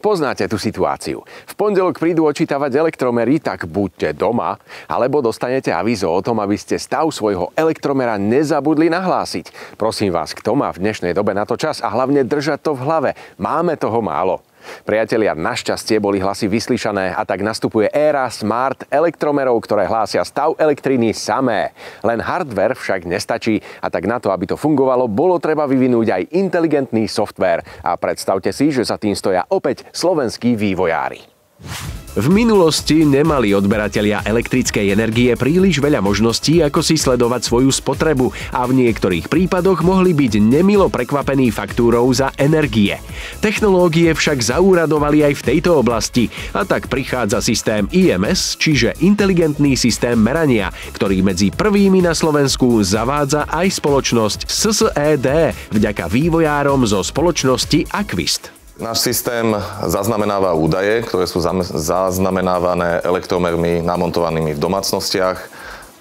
Poznáte tú situáciu. V pondelok prídu odčítavať elektromery, tak buďte doma, alebo dostanete avízo o tom, aby ste stav svojho elektromera nezabudli nahlásiť. Prosím vás, kto má v dnešnej dobe na to čas a hlavne držať to v hlave. Máme toho málo. Priatelia, našťastie boli hlasy vyslyšané a tak nastupuje éra smart elektromerov, ktoré hlásia stav elektriny samé. Len hardware však nestačí a tak na to, aby to fungovalo, bolo treba vyvinúť aj inteligentný software. A predstavte si, že za tým stoja opäť slovenskí vývojári. V minulosti nemali odberatelia elektrickej energie príliš veľa možností, ako si sledovať svoju spotrebu a v niektorých prípadoch mohli byť nemilo prekvapení faktúrou za energie. Technológie však zaúradovali aj v tejto oblasti a tak prichádza systém IMS, čiže inteligentný systém merania, ktorý medzi prvými na Slovensku zavádza aj spoločnosť SSED vďaka vývojárom zo spoločnosti Aquist. Náš systém zaznamenáva údaje, ktoré sú zaznamenávané elektromermi namontovanými v domácnostiach.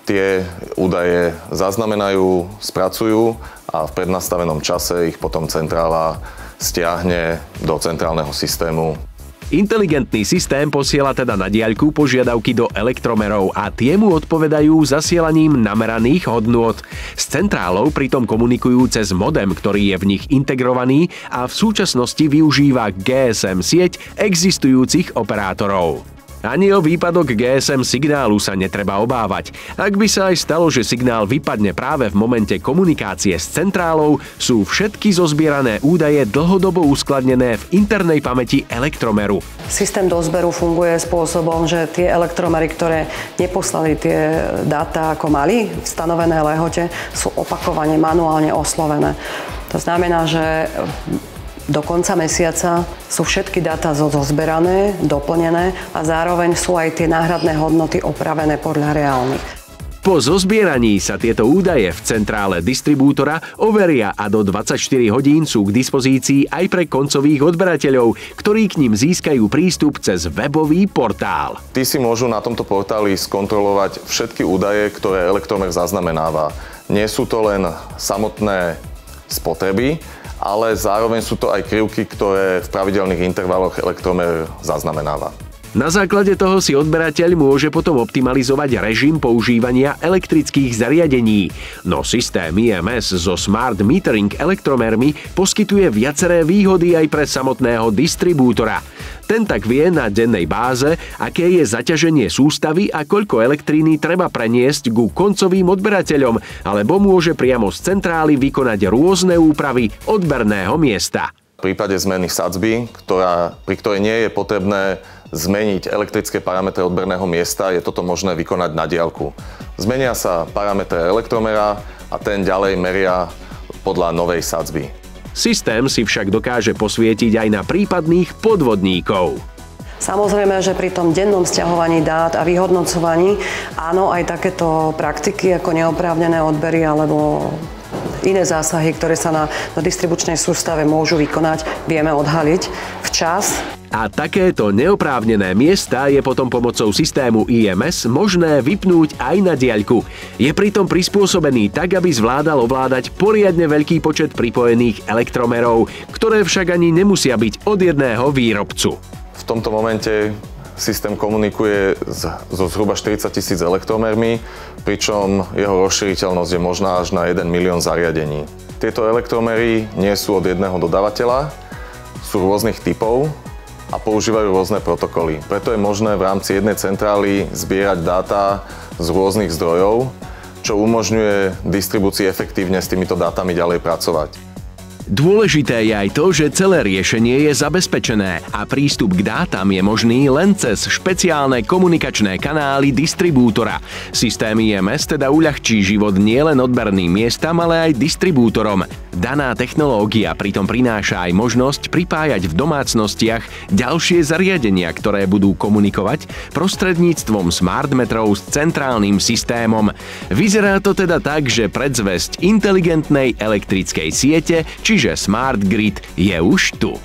Tie údaje zaznamenajú, spracujú a v prednastavenom čase ich potom centrála stiahne do centrálneho systému. Inteligentný systém posiela teda na diaľku požiadavky do elektromerov a tie mu odpovedajú zasielaním nameraných hodnôt. S centrálou pritom komunikujú cez modem, ktorý je v nich integrovaný a v súčasnosti využíva GSM sieť existujúcich operátorov. Ani o výpadok GSM signálu sa netreba obávať. Ak by sa aj stalo, že signál vypadne práve v momente komunikácie s centrálou, sú všetky zozbierané údaje dlhodobo uskladnené v internej pamäti elektromeru. Systém dozberu funguje spôsobom, že tie elektromery, ktoré neposlali tie dáta ako mali v stanovené lehote, sú opakovane manuálne oslovené. To znamená, že do konca mesiaca sú všetky dáta zozberané, doplnené a zároveň sú aj tie náhradné hodnoty opravené podľa reálnych. Po zozbieraní sa tieto údaje v centrále distribútora overia a do 24 hodín sú k dispozícii aj pre koncových odberateľov, ktorí k ním získajú prístup cez webový portál. Tí si môžu na tomto portáli skontrolovať všetky údaje, ktoré elektromer zaznamenáva. Nie sú to len samotné spotreby, ale zároveň sú to aj krivky, ktoré v pravidelných intervaloch elektromer zaznamenáva. Na základe toho si odberateľ môže potom optimalizovať režim používania elektrických zariadení. No systém IMS so Smart Metering elektromermi poskytuje viaceré výhody aj pre samotného distribútora. Ten tak vie na dennej báze, aké je zaťaženie sústavy a koľko elektriny treba preniesť ku koncovým odberateľom, alebo môže priamo z centrály vykonať rôzne úpravy odberného miesta. V prípade zmeny sadzby, pri ktorej nie je potrebné zmeniť elektrické parametre odberného miesta, je toto možné vykonať na diaľku. Zmenia sa parametre elektromera a ten ďalej meria podľa novej sadzby. Systém si však dokáže posvietiť aj na prípadných podvodníkov. Samozrejme, že pri tom dennom sťahovaní dát a vyhodnocovaní áno, aj takéto praktiky ako neoprávnené odbery alebo iné zásahy, ktoré sa na distribučnej sústave môžu vykonať, vieme odhaliť včas. A takéto neoprávnené miesta je potom pomocou systému IMS možné vypnúť aj na diaľku. Je pritom prispôsobený tak, aby zvládal ovládať poriadne veľký počet pripojených elektromerov, ktoré však ani nemusia byť od jedného výrobcu. V tomto momente systém komunikuje so zhruba 40 000 elektromermi, pričom jeho rozšíriteľnosť je možná až na 1 milión zariadení. Tieto elektromery nie sú od jedného dodávateľa, sú rôznych typov a používajú rôzne protokoly. Preto je možné v rámci jednej centrály zbierať dáta z rôznych zdrojov, čo umožňuje distribúcii efektívne s týmito dátami ďalej pracovať. Dôležité je aj to, že celé riešenie je zabezpečené a prístup k dátam je možný len cez špeciálne komunikačné kanály distribútora. Systém IMS teda uľahčí život nielen odberným miestam, ale aj distribútorom. Daná technológia pritom prináša aj možnosť pripájať v domácnostiach ďalšie zariadenia, ktoré budú komunikovať prostredníctvom smartmetrov s centrálnym systémom. Vyzerá to teda tak, že predzvesť inteligentnej elektrickej siete, čiže Smart Grid, je už tu.